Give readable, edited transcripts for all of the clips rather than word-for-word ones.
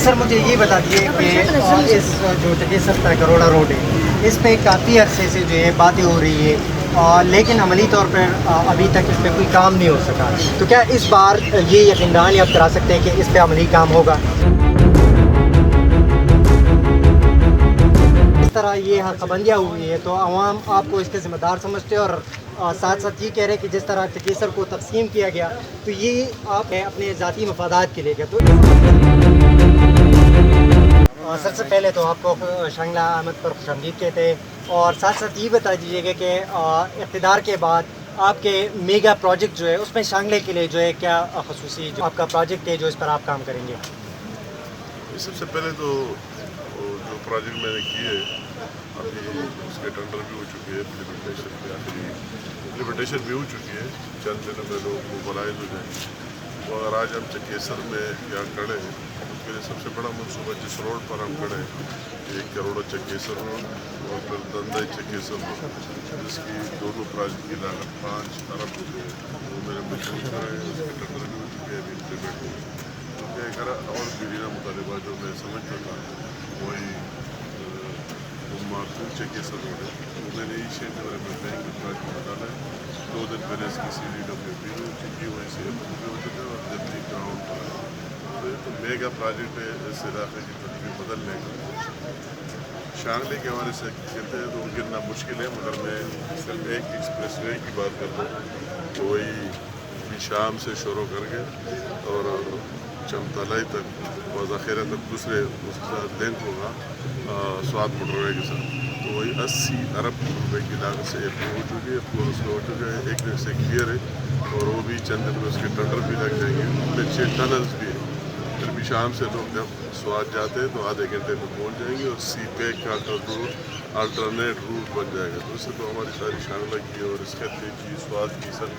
Sir मुझे ये बता दीजिए कि इस जो चकेसर करोड़ा रोड है इस पे काफ़ी अरसे से जो है बातें हो रही है लेकिन अमली तौर पर अभी तक इस पर कोई काम नहीं हो सका। तो क्या इस बार ये यकीन दहानी आप करा सकते हैं कि इस पर अमली काम होगा? इस तरह ये हक़बंदियाँ हुई है तो अवाम आपको इसके ज़िम्मेदार समझते हैं और साथ साथ ये कह रहे हैं कि जिस तरह चकेसर को तकसीम किया गया तो ये आप अपने ज़ाती मफादात के लिए गया। तो सबसे पहले तो आपको शांगला अहमद पर खुशामदीद कहते हैं और साथ साथ ये बता दीजिएगा कि इक़्तिदार के बाद आपके मेगा प्रोजेक्ट जो है उसमें शांगले के लिए जो है क्या ख़ुसूसी जो आपका प्रोजेक्ट है जो इस पर आप काम करेंगे? सबसे पहले तो जो प्रोजेक्ट मैंने किए अभी उसके टेंडर भी हो चुके हैं, इम्प्लीमेंटेशन भी हो चुकी है, चंद दिनों में लोग मोबाइल हो जाएंगे। तो अगर आज हम चकेसर में यहाँ खड़े हैं उसके लिए सबसे बड़ा मनसूबा जिस रोड पर हम खड़े हैं 1 करोड़ चकेसर रोड और फिर दंदाई चकेसर रोड जिसकी दोनों प्रोजेक्ट की लागत 5 अरब रुपये है वो मेरे मंजूर कराए, उसके टेंडर भी हो चुके हैं, अभी इम्प्लीमेंट हो चुके हैं। और बीडीना मुतालिबा जो मैं समझता था वही मार्कूम चकेसर रोड है वो मैंने इनिशिएटिव में बैंक प्रोजेक्ट निकाला है। 2 दिन पहले इसकी CDWP हो चुकी है, वहीं से अप्रूव हो चुका है और जल्दी ग्राउंड पर तो मेगा प्रोजेक्ट है इस इलाके की तस्वीर बदलने का। शांगले के हवाले से कहते हैं तो गिरना मुश्किल है मगर मैं सिर्फ एक एक्सप्रेस वे की बात कर रहा हूँ तो वही शाम से शुरू करके और चमतलाई तक और ज़ख़ीरा तक दूसरे उसका लिंक होगा स्वाद मोटरवे के साथ। तो वही 80 अरब रुपए की लागत से अप्रूव हो चुकी है, फ्लोर्स हो चुके हैं, एक दिन से क्लियर है और वो भी चंद दिन में उसके टेंडर भी लग जाएंगे। उनमें 6 टनल्स भी है, फिर भी शाम से लोग जब स्वाद जाते हैं तो आधे घंटे में पहुँच जाएंगे और सी पैक का रूट अल्टरनेट रूट बन जाएगा। तो उससे तो हमारी सारी शांगला की और इसके की स्वाद की सब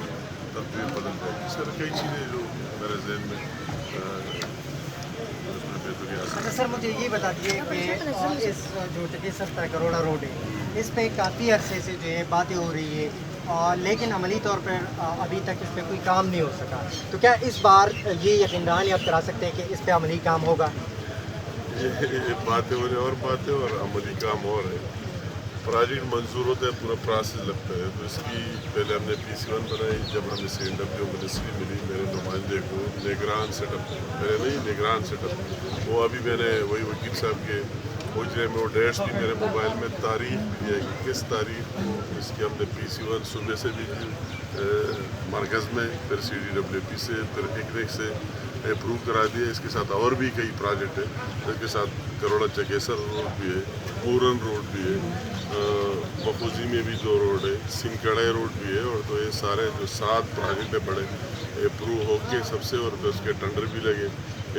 तब्दील बदल जाएगी। सर कई चीज़ें जो मेरे जहन में सर मुझे ये बता दीजिए कि इस जो चकेसर करोड़ा रोड है इस पे काफ़ी अरसे से जो है बातें हो रही है लेकिन अमली तौर पर अभी तक इस पर कोई काम नहीं हो सका। तो क्या इस बार ये यकीन दहानी आप करा सकते हैं कि इस पर अमली काम होगा? ये बातें हो रही और बातें और अमली काम और है। प्रोजेक्ट मंजूर होता है पूरा प्रोसेस लगता है तो इसकी पहले हमने PC1 बनाई। जब हमें CNW मिनिस्ट्री मिली मेरे नुमाइंदे को निगरान सेटअप मेरे नहीं निगरान सेटअप वो अभी मैंने वही वकील साहब के मुझे में वो डेट्स भी मेरे मोबाइल में तारीख भी है कि किस तारीख को इसकी हमने PC1 सुबह से भी मरकज़ में फिर CDWP से फिर इकनिक से अप्रूव करा दिया। इसके साथ और भी कई प्रोजेक्ट है, इसके साथ करोड़ा चकेसर रोड भी है, पूरन रोड भी है, बखूजी में भी 2 रोड है, सिंकड़े रोड भी है और तो ये सारे जो 7 प्रोजेक्ट है बड़े अप्रूव होके सबसे और तो उसके टेंडर भी लगे,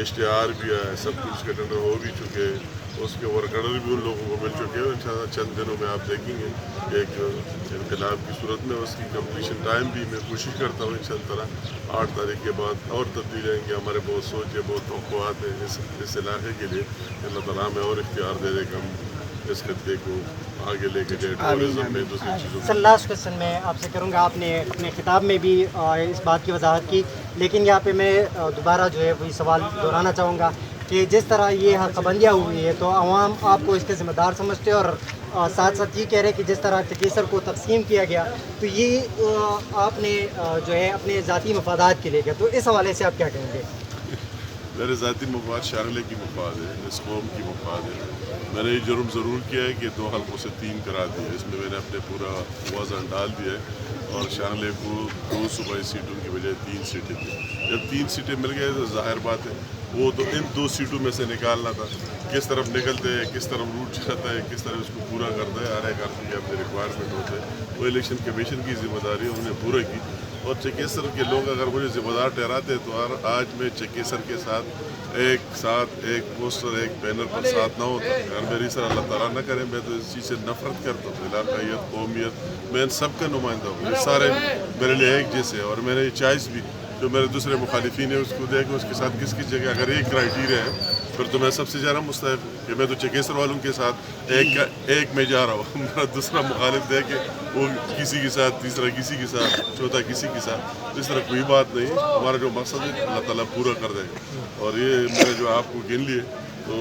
HTR भी आया, सब कुछ के टेंडर हो भी चुके हैं, उसके वर्क ऑर्डर भी उन लोगों को मिल चुके हैं। इंशाल्लाह चंद दिनों में आप देखेंगे एक इनकलाब की सूरत में उसकी कंप्लीशन टाइम भी मैं कोशिश करता हूँ इंशाल्लाह 8 तारीख के बाद और तब्दील आएंगे। हमारे बहुत सोच है, बहुत तवक़्क़ुआत है इस इलाके के लिए। अल्लाह ताला हमें और इख्तियार दे दे कि हम इस खत्ते को आगे लेके जाए टूरिज़्म में दूसरी चीज़ों सर लास्ट क्वेश्चन मैं आपसे करूँगा, आपने अपने खिताब में भी इस बात की वजाहत की लेकिन यहाँ पे मैं दोबारा जो है वही सवाल दोहराना चाहूँगा कि जिस तरह ये हक़बंदियाँ हुई है तो अवाम आपको इसके ज़िम्मेदार समझते हैं और साथ साथ ये कह रहे हैं कि जिस तरह चकेसर को तकसीम किया गया तो ये आपने जो है अपने ज़ाती मफादात के लिए गया। तो इस हवाले से आप क्या कहेंगे? मेरे ज़ाती मफाद शांगले की मफाद है, इस कौम की मफाद है। मैंने ये जुर्म ज़रूर किया है कि 2 हल्कों से 3 करा दिया, इसमें मैंने अपने पूरा वज़न डाल दिया है और शांगले को 2 सूबाई सीटों की बजाय 3 सीटें दी। जब 3 सीटें मिल गए तो ज़ाहिर बात है वो तो इन 2 सीटों में से निकालना था, किस तरफ निकलते हैं, किस तरफ रूट जाता है, किस तरफ इसको पूरा करता है, हर एक आदमी के अपने रिक्वायरमेंट होते हैं। वो इलेक्शन कमीशन की जिम्मेदारी उन्होंने पूरा की और चकेसर के लोग अगर मुझे जिम्मेदार ठहराते तो आज मैं चकेसर के साथ एक पोस्टर एक बैनर पर साथ ना होता। अगर मेरी सर अल्लाह ताला न करे मैं तो इस चीज़ से नफरत करता हूँ। इलाकायत कौमियत मैं इन सब का नुमाइंदा हूँ, ये सारे मेरे लिए एक जैसे और मेरे चॉइस भी जो मेरे दूसरे मुखालिफिन है उसको देख उसके साथ किसकी जगह अगर एक क्राइटेरिया है फिर तो मैं सबसे ज़्यादा मुस्तैद कि मैं तो चकेसर वालों के साथ एक में जा रहा हूँ। मेरा दूसरा मुखालिफ दे के वो किसी के साथ, तीसरा किसी के साथ, चौथा किसी के साथ, तो इस तरह कोई बात नहीं। हमारा जो मकसद है अल्लाह ताला पूरा कर देगा। और ये मैंने जो आपको गिन लिए तो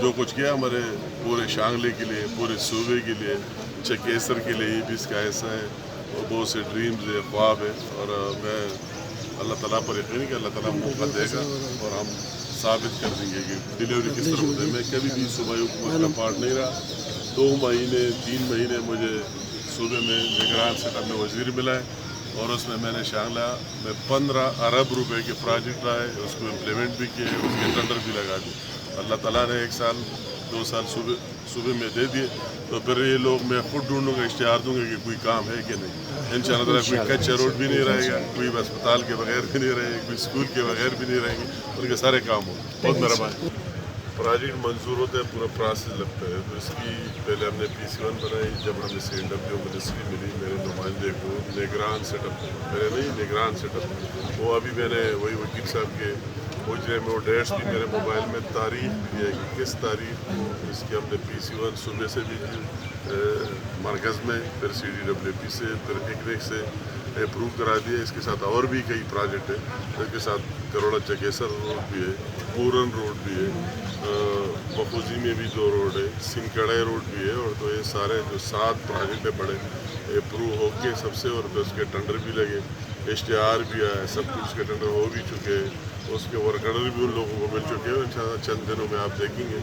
जो कुछ किया हमारे पूरे शांगले के लिए, पूरे सूबे के लिए, चकेसर के लिए भी इसका ऐसा है, और बहुत से ड्रीम्स है, ख्वाब है, और मैं अल्लाह ताला पर यकीन है कि अल्लाह ताला मौका देगा और हम साबित कर देंगे कि डिलीवरी किस तरह होता है। मैं कभी भी सूबाई हुकूमत का पार्ट नहीं रहा। 2 महीने 3 महीने मुझे सूबे में निगरान सेटअप में वजीर मिला है, और उसमें मैंने शामिल मैं 15 अरब रुपए के प्रोजेक्ट लाए, उसको इम्प्लीमेंट भी किए, उसके टेंडर भी लगा दिए। अल्लाह ताला ने 1 साल 2 साल सूबे में दे दिए, तो फिर ये लोग मैं खुद ढूंढूंगा, इश्तिहार दूंगा कि कोई काम है कि नहीं। इंशाअल्लाह कोई कच्चा रोड भी नहीं रहेगा, कोई अस्पताल के बगैर भी नहीं रहेगा, कोई स्कूल के बगैर भी नहीं रहेंगे, उनके सारे काम हो। बहुत मेहरबानी। प्रोजेक्ट मंजूर होता है, पूरा प्रोसेस लगता है, तो इसकी पहले हमने PC1 बनाई। जब हमें CNW मिनिस्ट्री मिली, मेरे नुमाइंदे को निगरान सेटअप, मेरे नहीं निगरान सेटअप, वो अभी मैंने वही वकील साहब के मुझे में वो डेट्स भी मेरे मोबाइल में तारीख भी दिया कि किस तारीख को इसकी हमने PC1 सुबह से भी मरकज़ में, फिर CDWP से, फिर इकनिक से अप्रूव करा दिया। इसके साथ और भी कई प्रोजेक्ट है, इसके साथ करोड़ा चकेसर रोड भी है, पूरन रोड भी है, बखूजी में भी 2 रोड है, सिंकड़े रोड भी है, और तो ये सारे जो 7 प्रोजेक्ट है बड़े अप्रूव हो के सबसे, और फिर उसके टेंडर भी लगे, इश्तिहार भी आया, सब कुछ के टेंडर हो भी चुके हैं, उसके वर्क ऑर्डर भी उन लोगों को मिल चुके हैं। इंशाअल्लाह चंद दिनों में आप देखेंगे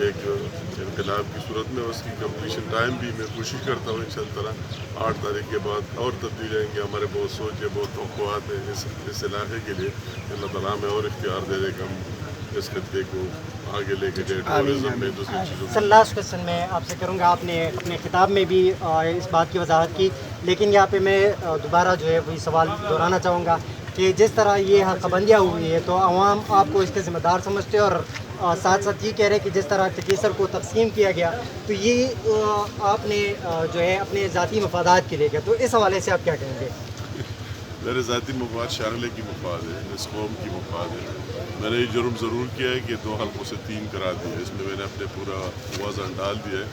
एक इनकलाब की सूरत में उसकी कंप्लीशन टाइम भी मैं कोशिश करता हूँ इंशाअल्लाह 8 तारीख के बाद और तब्दील आएंगे। हमारे बहुत सोच है, बहुत तवक्कुआत है इस इलाके के लिए। अल्लाह ताला हमें और इख्तियार दे देगा, हम इस खत्ते को आगे लेके जाए टूरिज्म में, दूसरी चीज़ों में। सर लास्ट क्वेश्चन मैं आपसे करूंगा, आपने अपने खिताब में भी इस बात की वजाहत की, लेकिन यहाँ पे मैं दोबारा जो है वही सवाल दोहराना चाहूँगा कि जिस तरह ये हक़बंदियाँ हुई है तो आवाम आपको इसके ज़िम्मेदार समझते हैं, और साथ साथ ये कह रहे हैं कि जिस तरह चकेसर को तकसीम किया गया तो ये आपने जो है अपने ज़ाती मफादात के लिए किया, तो इस हवाले से आप क्या कहेंगे? मेरे ज़ाती मफाद शांगले की मफाद है, इस कौम की मफाद है। मैंने ये जुर्म ज़रूर किया है कि 2 हल्कों से 3 करा दिए, इसमें मैंने अपने पूरा वज़न डाल दिया है,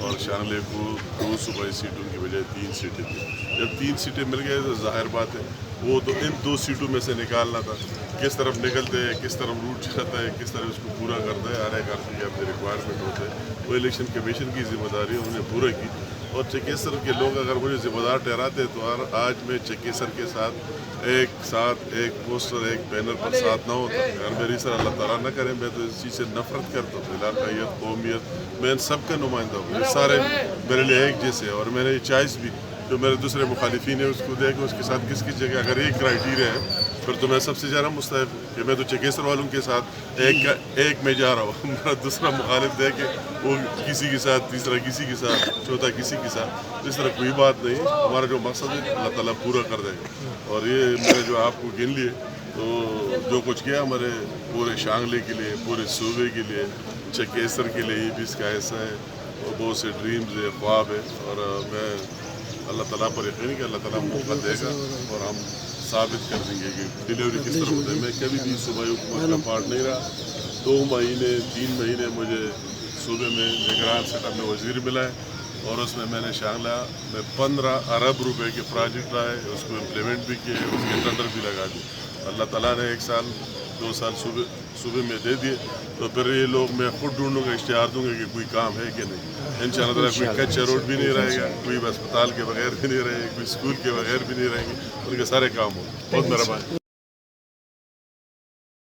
और शांगले को 2 सूबाई सीटों की बजाय 3 सीटें दी। जब 3 सीटें मिल गए तो ज़ाहिर बात है वो तो इन 2 सीटों में से निकालना था, किस तरफ निकलते हैं, किस तरफ रूट चलता है, किस तरह उसको पूरा करता है, हर एक आदमी के अपने रिक्वायरमेंट होते हैं। वो इलेक्शन कमीशन की जिम्मेदारी उन्होंने पूरा की, और चकेसर के लोग अगर मुझे जिम्मेदार ठहराते तो आज मैं चकेसर के साथ एक पोस्टर, एक बैनर पर साथ ना होता। अगर मेरी सर अल्लाह ताला न करे, मैं तो इस चीज़ से नफरत करता हूँ, इलाकाइयत, कौमियत, मैं इन सब का नुमाइंदा हूँ, ये सारे मेरे लिए एक जैसे। और मैंने चॉइस भी जो मेरे दूसरे मुखालिफिन है उसको देख उसके साथ किसकी जगह अगर एक क्राइटेरिया है, फिर तो मैं सबसे ज़्यादा मुस्तैद कि मैं तो चकेसर वालों के साथ एक में जा रहा हूँ। मेरा दूसरा मुखालिफ दे के वो किसी के साथ, तीसरा किसी के साथ, चौथा किसी के साथ, इस तरह कोई बात नहीं। हमारा जो मकसद है अल्लाह ताला पूरा कर देगा। और ये मैंने जो आपको गिन लिए, तो जो कुछ किया हमारे पूरे शांगले के लिए, पूरे सूबे के लिए, चकेसर के लिए भी इसका ऐसा है, और बहुत से ड्रीम्स है, ख्वाब है, और मैं अल्लाह ताला पर यकीन है कि अल्लाह ताला मौका देगा और हम साबित कर देंगे कि डिलीवरी किस तरह होता है। मैं कभी भी सूबाई हुकूमत का पार्ट नहीं रहा। 2 महीने 3 महीने मुझे सूबे में निगरान सेटअप में वजीर मिला है, और उसमें मैंने शामिल मैं 15 अरब रुपए के प्रोजेक्ट लाए, उसको इम्प्लीमेंट भी किए, उसके टेंडर भी लगा दिए। अल्लाह ताला ने 1 साल 2 साल सूबे में दे दिए, तो फिर ये लोग मैं खुद ढूंढूंगा, इश्तिहार दूंगा कि कोई काम है कि नहीं। इंशाअल्लाह कोई कच्चा रोड भी नहीं रहेगा, कोई अस्पताल के बगैर भी नहीं रहेगा, कोई स्कूल के बगैर भी नहीं रहेंगे, उनके सारे काम हो। बहुत मेहरबानी।